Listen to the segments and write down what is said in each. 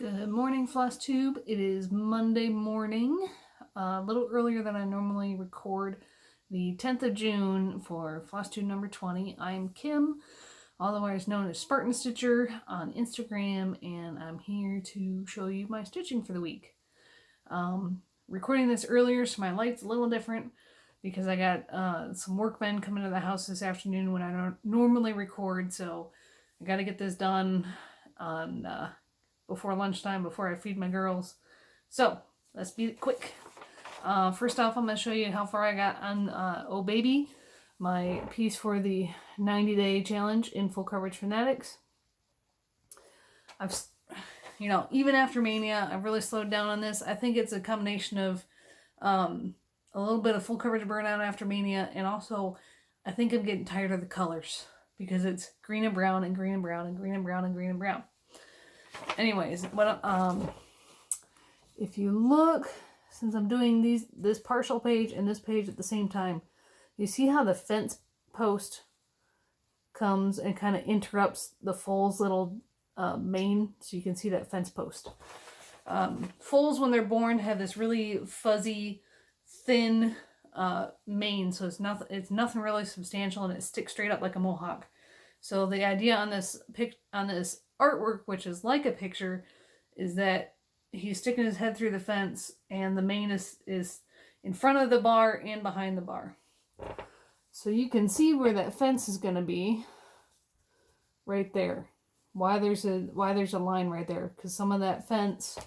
Good morning, Flosstube. It is Monday morning, a little earlier than I normally record, the 10th of June for Flosstube number 20. I'm Kim, otherwise known as Spartan Stitcher on Instagram, and I'm here to show you my stitching for the week. Recording this earlier, so my light's a little different because I got some workmen coming to the house this afternoon when I don't normally record, so I got to get this done on before lunchtime, before I feed my girls. So let's be quick. First off, I'm going to show you how far I got on Oh Baby, my piece for the 90-day challenge in Full Coverage Fanatics. Even after Mania, I've really slowed down on this. I think it's a combination of a little bit of full coverage burnout after Mania, and also I think I'm getting tired of the colors because it's green and brown and green and brown and green and brown and green and brown. Anyways, if you look, since I'm doing this partial page and this page at the same time, you see how the fence post comes and kind of interrupts the foal's little mane, so you can see that fence post. Foals, when they're born, have this really fuzzy, thin mane, so it's nothing really substantial, and it sticks straight up like a mohawk. So the idea on this artwork, which is like a picture, is that he's sticking his head through the fence and the mane is in front of the bar and behind the bar. So you can see where that fence is going to be right there. Why there's a line right there, because some of that fence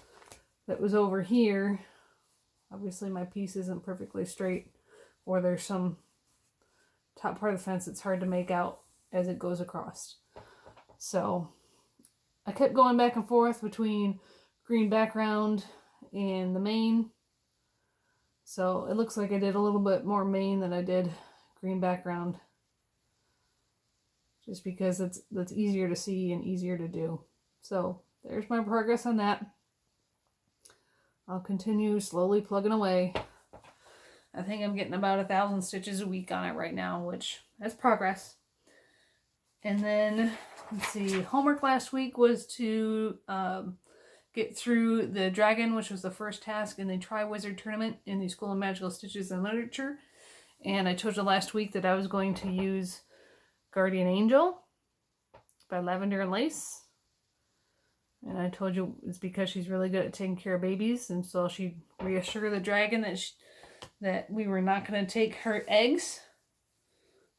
that was over here, obviously my piece isn't perfectly straight, or there's some top part of the fence that's hard to make out as it goes across. So I kept going back and forth between green background and the mane. So it looks like I did a little bit more mane than I did green background, just because that's easier to see and easier to do. So there's my progress on that. I'll continue slowly plugging away. I think I'm getting about 1,000 stitches a week on it right now, which that's progress. And then, let's see, homework last week was to get through the dragon, which was the first task in the Tri-Wizard tournament in the School of Magical Stitches and Literature. And I told you last week that I was going to use Guardian Angel by Lavender and Lace. And I told you it's because she's really good at taking care of babies, and so she reassured the dragon that we were not going to take her eggs,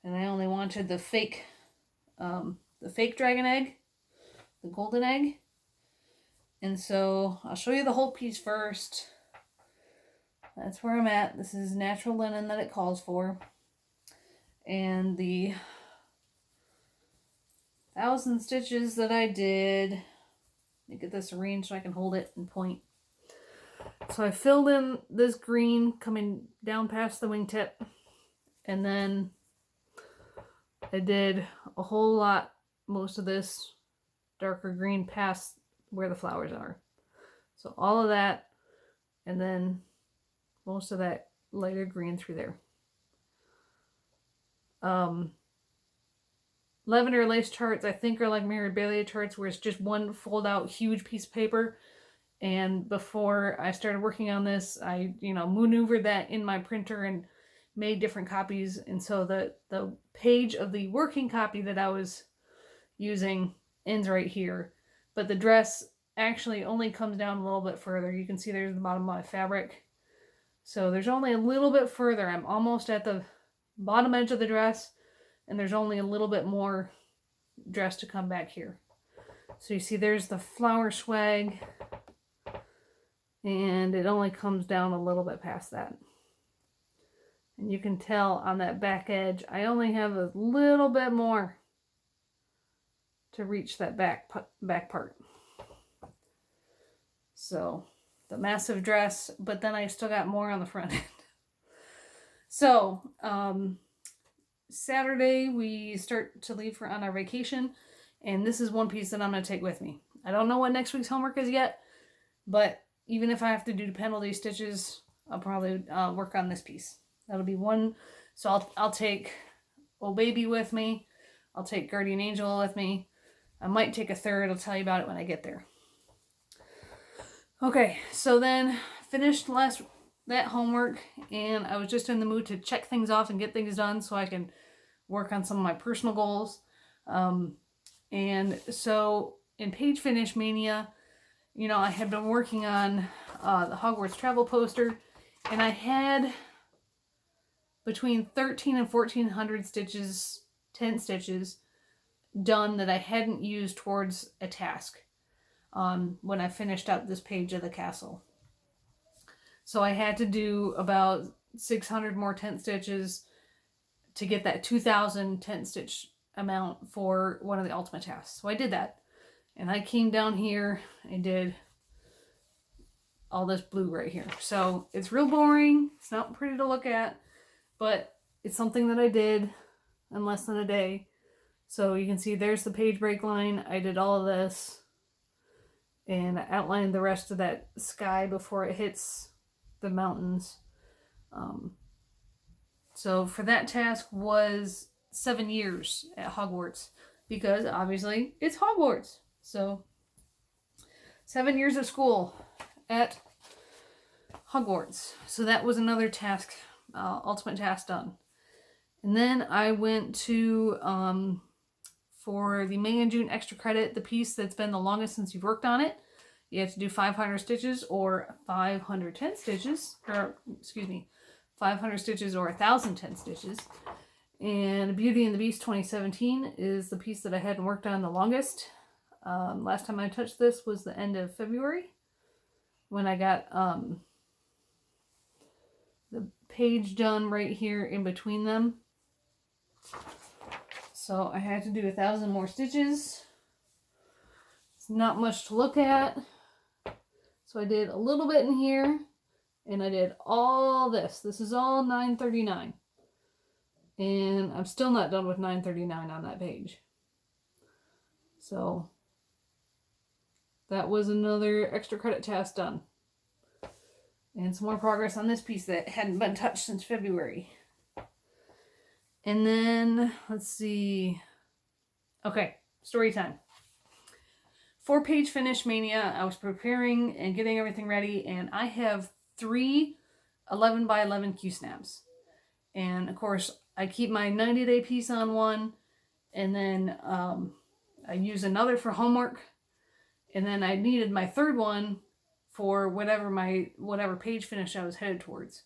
and I only wanted the fake dragon egg, the golden egg. And so I'll show you the whole piece first. That's where I'm at. This is natural linen that it calls for. And the 1,000 stitches that I did, let me get this arranged so I can hold it and point. So I filled in this green coming down past the wingtip, and then I did a whole lot, most of this darker green past where the flowers are. So all of that, and then most of that lighter green through there. Lavender Lace charts, I think, are like Mirabilia charts, where it's just one fold out huge piece of paper. And before I started working on this, I maneuvered that in my printer and made different copies. And so the page of the working copy that I was using ends right here, but the dress actually only comes down a little bit further. You can see there's the bottom of my fabric, so there's only a little bit further. I'm almost at the bottom edge of the dress, and there's only a little bit more dress to come back here. So you see there's the flower swag, and it only comes down a little bit past that. And you can tell on that back edge, I only have a little bit more to reach that back part. So the massive dress, but then I still got more on the front end. So Saturday we start to leave on our vacation, and this is one piece that I'm going to take with me. I don't know what next week's homework is yet, but even if I have to do penalty stitches, I'll probably work on this piece. That'll be one. So I'll take Oh Baby with me. I'll take Guardian Angel with me. I might take a third. I'll tell you about it when I get there. Okay, so then finished that homework, and I was just in the mood to check things off and get things done so I can work on some of my personal goals. And so in Page Finish Mania, you know, I had been working on the Hogwarts travel poster, and I had between 13 and 1400 stitches, 10 stitches done that I hadn't used towards a task when I finished up this page of the castle. So I had to do about 600 more tent stitches to get that 2000 tent stitch amount for one of the ultimate tasks. So I did that. And I came down here and did all this blue right here. So it's real boring. It's not pretty to look at, but it's something that I did in less than a day. So you can see there's the page break line. I did all of this and I outlined the rest of that sky before it hits the mountains. So for that task was 7 years at Hogwarts, because obviously it's Hogwarts. So 7 years of school at Hogwarts. So that was another task, ultimate task done. And then I went to, for the May and June extra credit, the piece that's been the longest since you've worked on it. You have to do 500 stitches or 510 stitches, or excuse me, 500 stitches or 1010 stitches. And Beauty and the Beast 2017 is the piece that I hadn't worked on the longest. Last time I touched this was the end of February, when I got the page done right here in between them. So I had to do 1000 more stitches. It's not much to look at. So I did a little bit in here, and I did all this. This is all 939. And I'm still not done with 939 on that page. So that was another extra credit task done. And some more progress on this piece that hadn't been touched since February. And then, let's see. Okay, story time. For Page Finish Mania, I was preparing and getting everything ready, and I have 3 11 by 11 Q-snaps. And of course, I keep my 90-day piece on one, and then I use another for homework, and then I needed my third one for whatever page finish I was headed towards.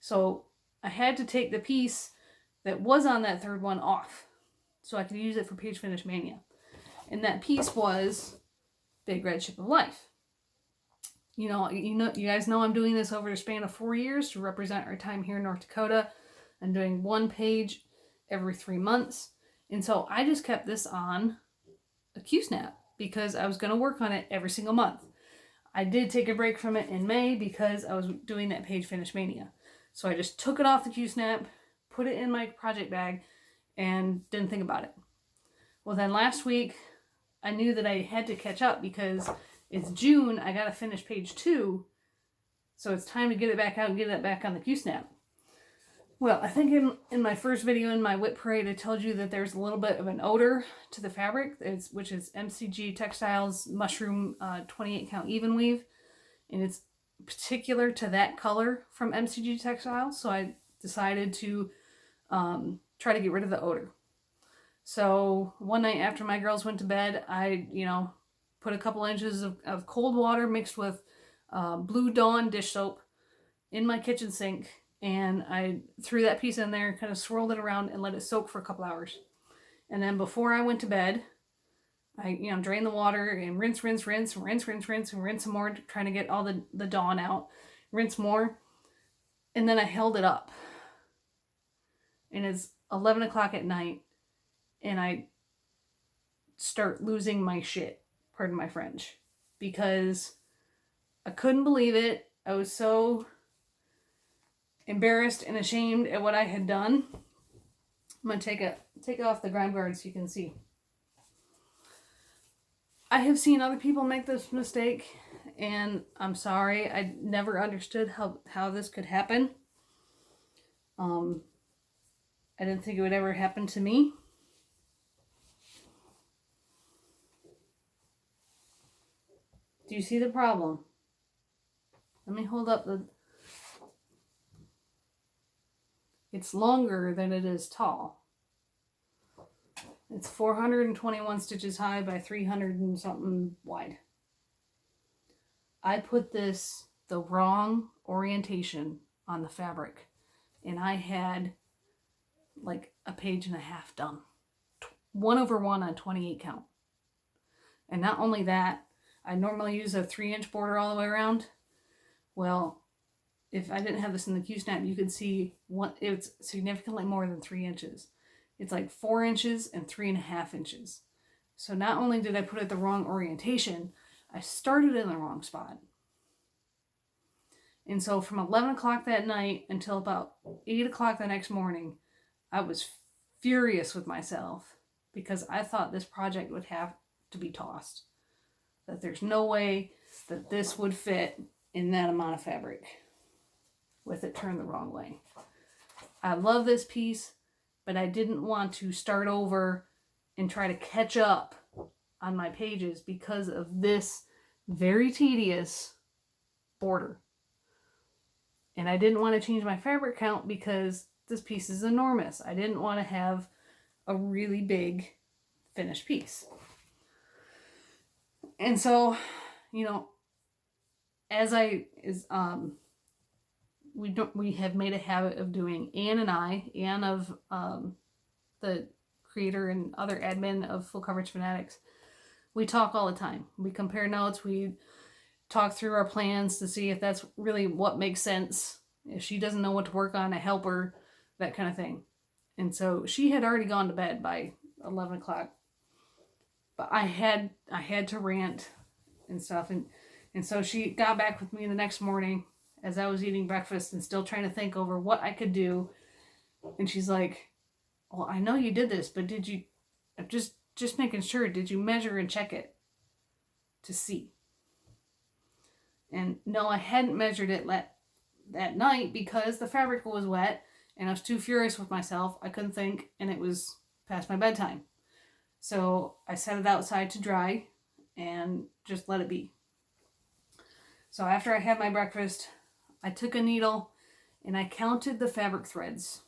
So I had to take the piece that was on that third one off so I could use it for Page Finish Mania. And that piece was Big Red Ship of Life. You guys know I'm doing this over the span of 4 years to represent our time here in North Dakota. I'm doing one page every 3 months. And so I just kept this on a Q-snap because I was going to work on it every single month. I did take a break from it in May because I was doing that Page Finish Mania. So I just took it off the Q-snap, put it in my project bag, and didn't think about it. Well, then last week, I knew that I had to catch up because it's June. I got to finish page 2. So it's time to get it back out and get it back on the Q-snap. Well, I think in my first video in my whip parade, I told you that there's a little bit of an odor to the fabric, which is MCG Textiles Mushroom 28 count even weave. And it's particular to that color from MCG Textiles. So I decided to try to get rid of the odor. So one night after my girls went to bed, I, put a couple inches of cold water mixed with Blue Dawn dish soap in my kitchen sink. And I threw that piece in there, kind of swirled it around and let it soak for a couple hours. And then before I went to bed, I, drained the water and rinse some more, trying to get all the Dawn out. Rinse more. And then I held it up. And it's 11 o'clock at night. And I start losing my shit, pardon my French, because I couldn't believe it. I was so embarrassed and ashamed at what I had done. I'm going to take off the grime guard so you can see. I have seen other people make this mistake, and I'm sorry. I never understood how this could happen. I didn't think it would ever happen to me. Do you see the problem? Let me hold up the... It's longer than it is tall. It's 421 stitches high by 300 and something wide. I put this the wrong orientation on the fabric, and I had like a page and a half done. 1/1 on 28 count. And not only that, I normally use a 3-inch border all the way around. Well, if I didn't have this in the Q-snap, you could see it's significantly more than 3 inches. It's like 4 inches and 3.5 inches. So not only did I put it the wrong orientation, I started in the wrong spot. And so from 11 o'clock that night until about 8 o'clock the next morning, I was furious with myself because I thought this project would have to be tossed. That there's no way that this would fit in that amount of fabric with it turned the wrong way. I love this piece, but I didn't want to start over and try to catch up on my pages because of this very tedious border. And I didn't want to change my fabric count because this piece is enormous. I didn't want to have a really big finished piece. And so, you know, we have made a habit of doing Anne of the creator and other admin of Full Coverage Fanatics. We talk all the time. We compare notes. We talk through our plans to see if that's really what makes sense. If she doesn't know what to work on, I help her, that kind of thing. And so she had already gone to bed by 11 o'clock. But I had to rant and stuff. And so she got back with me the next morning as I was eating breakfast and still trying to think over what I could do. And she's like, well, I know you did this, but did you, just making sure, did you measure and check it to see? And no, I hadn't measured it that night because the fabric was wet and I was too furious with myself. I couldn't think and it was past my bedtime. So I set it outside to dry and just let it be. So after I had my breakfast, I took a needle and I counted the fabric threads.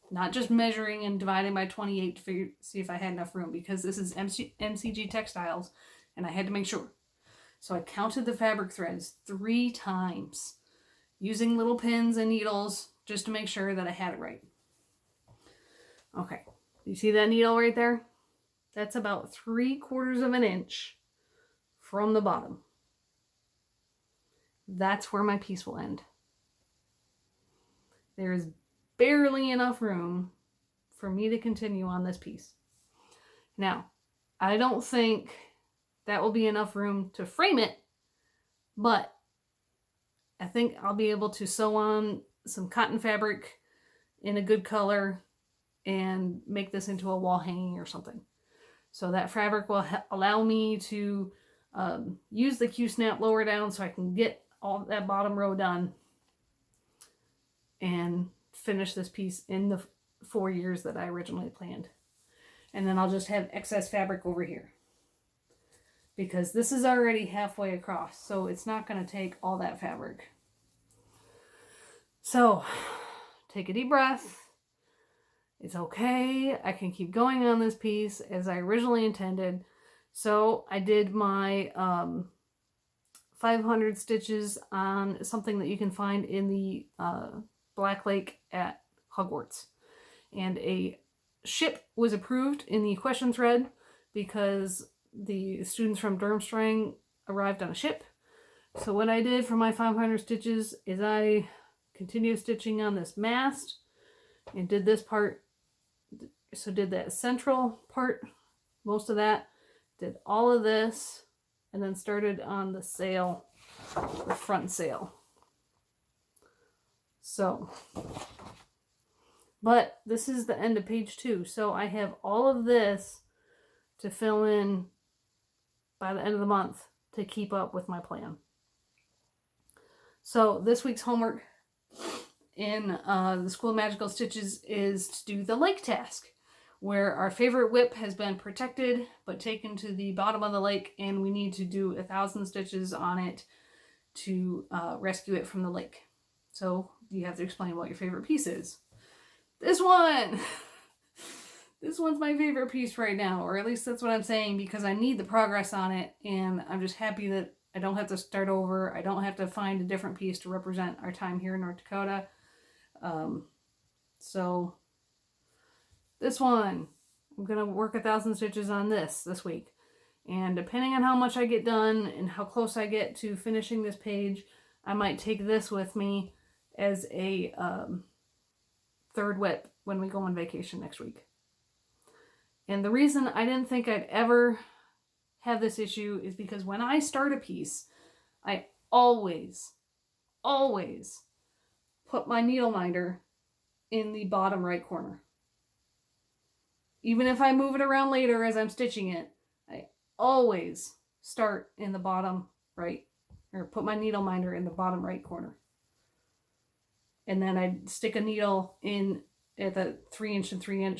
Not just measuring and dividing by 28 to see if I had enough room, because this is MCG Textiles and I had to make sure. So I counted the fabric threads 3 times using little pins and needles just to make sure that I had it right. Okay, you see that needle right there? That's about 3/4 of an inch from the bottom. That's where my piece will end. There is barely enough room for me to continue on this piece. Now, I don't think that will be enough room to frame it, but I think I'll be able to sew on some cotton fabric in a good color and make this into a wall hanging or something. So that fabric will allow me to use the Q-snap lower down so I can get all that bottom row done and finish this piece in the 4 years that I originally planned. And then I'll just have excess fabric over here, because this is already halfway across, so it's not going to take all that fabric. So take a deep breath. It's okay. I can keep going on this piece as I originally intended. So I did my 500 stitches on something that you can find in the Black Lake at Hogwarts. And a ship was approved in the question thread because the students from Durmstrang arrived on a ship. So what I did for my 500 stitches is I continued stitching on this mast and did this part. So did that central part, most of that, did all of this, and then started on the sail, the front sail. So, but this is the end of page 2, so I have all of this to fill in by the end of the month to keep up with my plan. So this week's homework in the School of Magical Stitches is to do the lake task, where our favorite whip has been protected but taken to the bottom of the lake, and we need to do 1,000 stitches on it to rescue it from the lake. So you have to explain what your favorite piece is. This one! This one's my favorite piece right now, or at least that's what I'm saying, because I need the progress on it, and I'm just happy that I don't have to start over. I don't have to find a different piece to represent our time here in North Dakota. So this one, I'm going to work 1,000 stitches on this week. And depending on how much I get done and how close I get to finishing this page, I might take this with me as a third whip when we go on vacation next week. And the reason I didn't think I'd ever have this issue is because when I start a piece, I always put my needle minder in the bottom right corner. Even if I move it around later as I'm stitching it, I always start in the bottom right, or put my needle minder in the bottom right corner. And then I'd stick a needle in at the 3" and 3"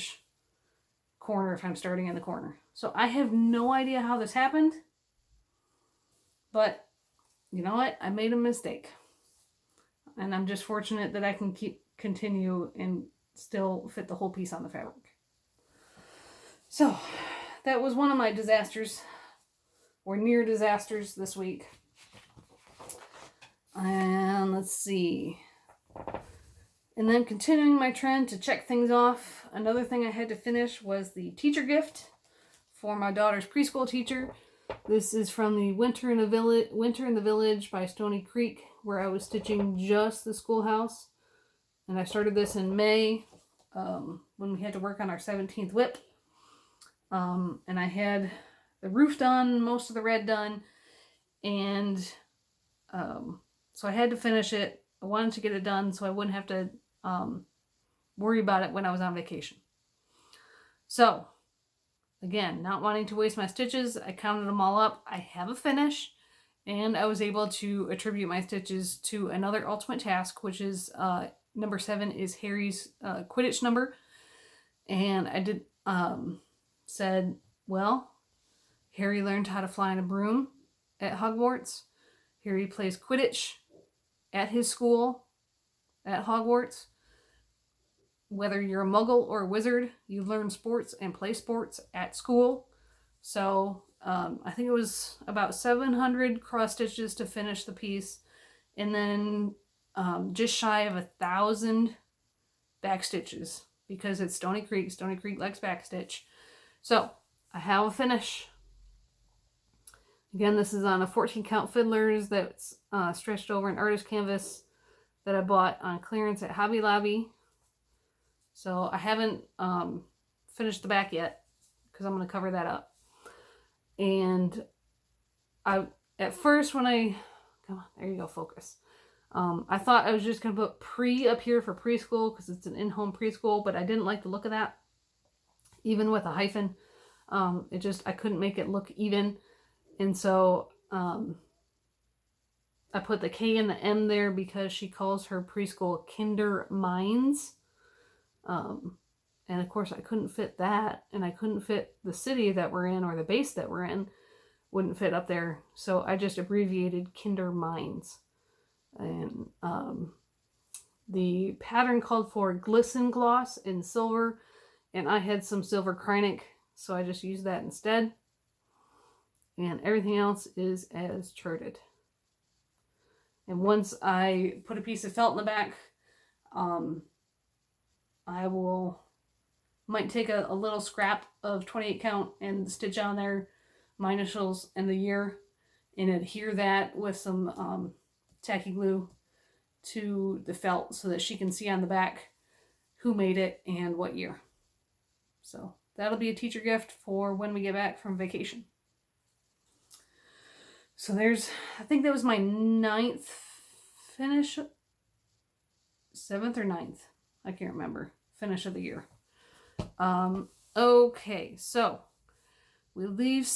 corner if I'm starting in the corner. So I have no idea how this happened, but you know what? I made a mistake. And I'm just fortunate that I can continue and still fit the whole piece on the fabric. So that was one of my disasters, or near disasters, this week. And let's see. And then continuing my trend to check things off, another thing I had to finish was the teacher gift for my daughter's preschool teacher. This is from the Winter in the Village by Stony Creek, where I was stitching just the schoolhouse. And I started this in May when we had to work on our 17th whip. And I had the roof done, most of the red done, and so I had to finish it. I wanted to get it done so I wouldn't have to worry about it when I was on vacation. So, again, not wanting to waste my stitches, I counted them all up. I have a finish, and I was able to attribute my stitches to another ultimate task, which is number 7 is Harry's Quidditch number. And I did said, well, Harry learned how to fly in a broom at Hogwarts. Harry plays Quidditch at his school at Hogwarts. Whether you're a muggle or a wizard, you learn sports and play sports at school. So I think it was about 700 cross stitches to finish the piece, and then just shy of 1,000 back stitches, because it's Stony Creek. Stony Creek likes back stitch. So I have a finish. Again, this is on a 14 count Fiddlers that's stretched over an artist canvas that I bought on clearance at Hobby Lobby. So I haven't finished the back yet, because I'm going to cover that up. And at first when come on, there you go, focus. I thought I was just going to put pre up here for preschool, because it's an in-home preschool, but I didn't like the look of that. Even with a hyphen, I couldn't make it look even. And so I put the K and the M there because she calls her preschool Kinder Minds. And of course I couldn't fit that, and I couldn't fit the city that we're in, or the base that we're in wouldn't fit up there. So I just abbreviated Kinder Minds. And the pattern called for Glisten Gloss in silver, and I had some silver Kreinik, so I just used that instead. And everything else is as charted. And once I put a piece of felt in the back, I might take a little scrap of 28 count and stitch on there my initials and the year, and adhere that with some tacky glue to the felt so that she can see on the back who made it and what year. So that'll be a teacher gift for when we get back from vacation. So I think that was my 9th finish, 7th or 9th, I can't remember, finish of the year. Okay, so we leave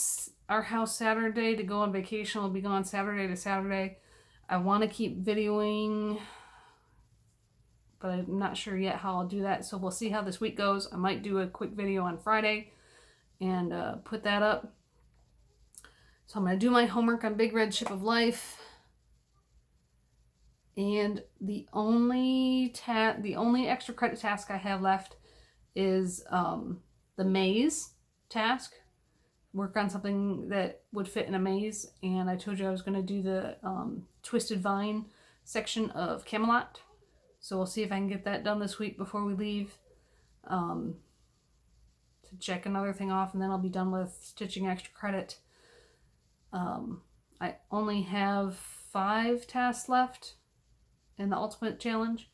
our house Saturday to go on vacation. We'll be gone Saturday to Saturday. I want to keep videoing, but I'm not sure yet how I'll do that. So we'll see how this week goes. I might do a quick video on Friday and put that up. So I'm going to do my homework on Big Red Ship of Life. And the only extra credit task I have left is the maze task. Work on something that would fit in a maze. And I told you I was going to do the Twisted Vine section of Camelot. So we'll see if I can get that done this week before we leave. To check another thing off, and then I'll be done with stitching extra credit. I only have 5 tasks left in the Ultimate Challenge.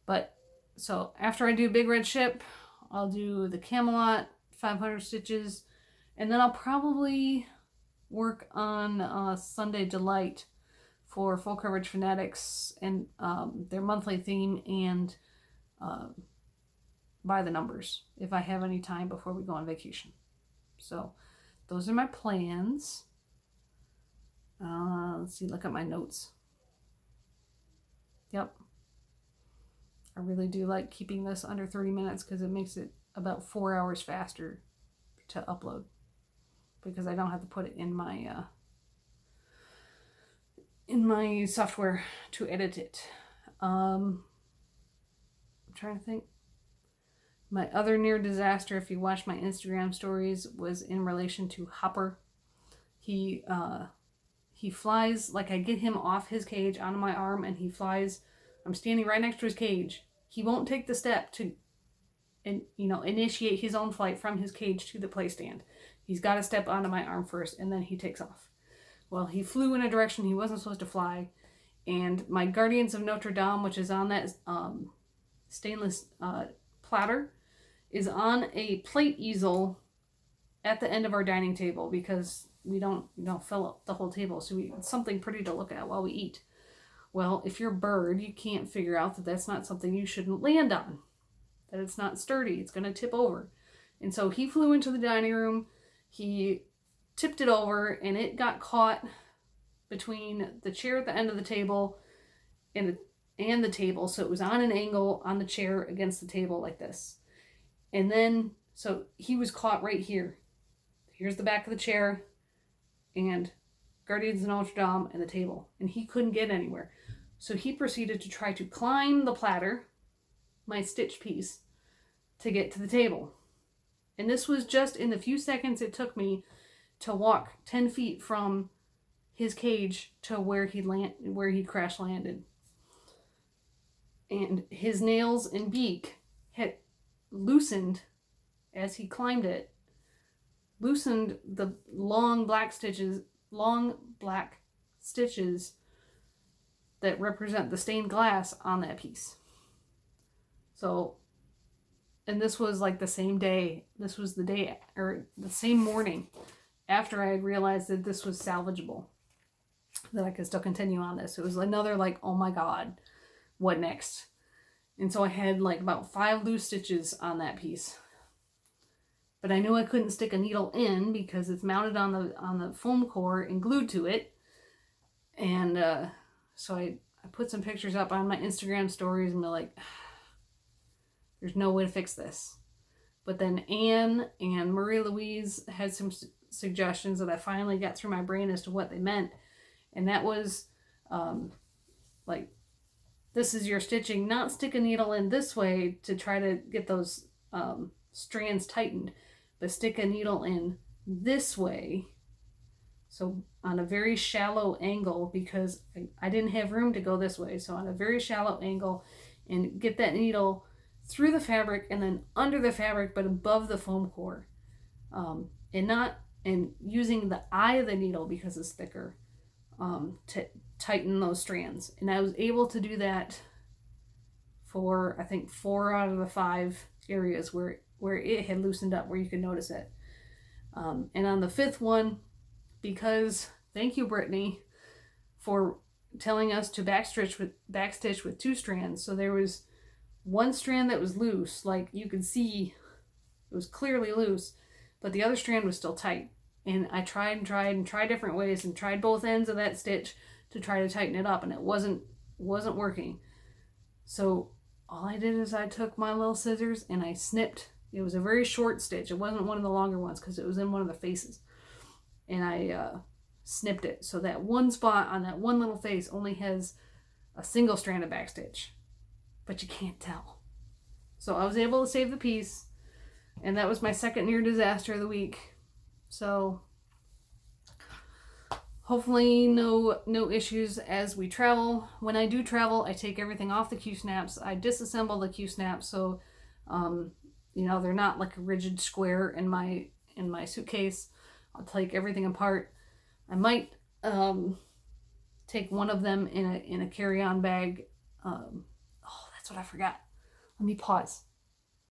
But so after I do Big Red Ship, I'll do the Camelot 500 stitches, and then I'll probably work on Sunday Delight for Full Coverage Fanatics and their monthly theme, and by the numbers if I have any time before we go on vacation. So those are my plans. Let's see, look at my notes. Yep. I really do like keeping this under 30 minutes because it makes it about 4 hours faster to upload, because I don't have to put it in my software to edit it. I'm trying to think. My other near disaster, if you watch my Instagram stories, was in relation to Hopper. He flies, like I get him off his cage onto my arm, and he flies. I'm standing right next to his cage. He won't take the step to, initiate his own flight from his cage to the play stand. He's got to step onto my arm first, and then he takes off. Well, he flew in a direction he wasn't supposed to fly, and my Guardians of Notre Dame, which is on that stainless platter, is on a plate easel at the end of our dining table, because we don't fill up the whole table, so it's something pretty to look at while we eat. Well, if you're a bird, you can't figure out that that's not something you shouldn't land on, that it's not sturdy, it's going to tip over. And so he flew into the dining room, he tipped it over, and it got caught between the chair at the end of the table and the table, so it was on an angle on the chair against the table like this. And then, so he was caught right here. Here's the back of the chair, and Guardians of Notre Dame, and the table. And he couldn't get anywhere. So he proceeded to try to climb the platter, my stitch piece, to get to the table. And this was just in the few seconds it took me to walk 10 feet from his cage to where he crash landed. And his nails and beak had loosened as he climbed it, loosened the long black stitches that represent the stained glass on that piece. So, and this was like the same day, this was the day, or the same morning after I had realized that this was salvageable, that I could still continue on this. It was another like, oh my God, what next? And so I had like about 5 loose stitches on that piece. But I knew I couldn't stick a needle in because it's mounted on the foam core and glued to it. And so I put some pictures up on my Instagram stories and be like, there's no way to fix this. But then Anne and Marie Louise had some suggestions that I finally got through my brain as to what they meant. And that was like, this is your stitching, not stick a needle in this way to try to get those strands tightened, but stick a needle in this way, so on a very shallow angle, because I didn't have room to go this way, so on a very shallow angle, and get that needle through the fabric and then under the fabric but above the foam core, and using the eye of the needle because it's thicker to tighten those strands. And I was able to do that for I think 4 out of the 5 areas where it had loosened up, where you could notice it. And on the 5th one, because thank you Brittany for telling us to backstitch with 2 strands. So there was one strand that was loose, like you could see it was clearly loose, but the other strand was still tight. And I tried different ways and tried both ends of that stitch to try to tighten it up, and it wasn't working. So all I did is I took my little scissors and I snipped. It was a very short stitch. It wasn't one of the longer ones because it was in one of the faces. And I snipped it. So that one spot on that one little face only has a single strand of backstitch, but you can't tell. So I was able to save the piece, and that was my second near disaster of the week. So hopefully no issues as we travel. When I do travel, I take everything off the Q-snaps. I disassemble the Q-snaps so they're not like a rigid square in my suitcase. I'll take everything apart. I might take one of them in a carry-on bag. That's what I forgot. Let me pause.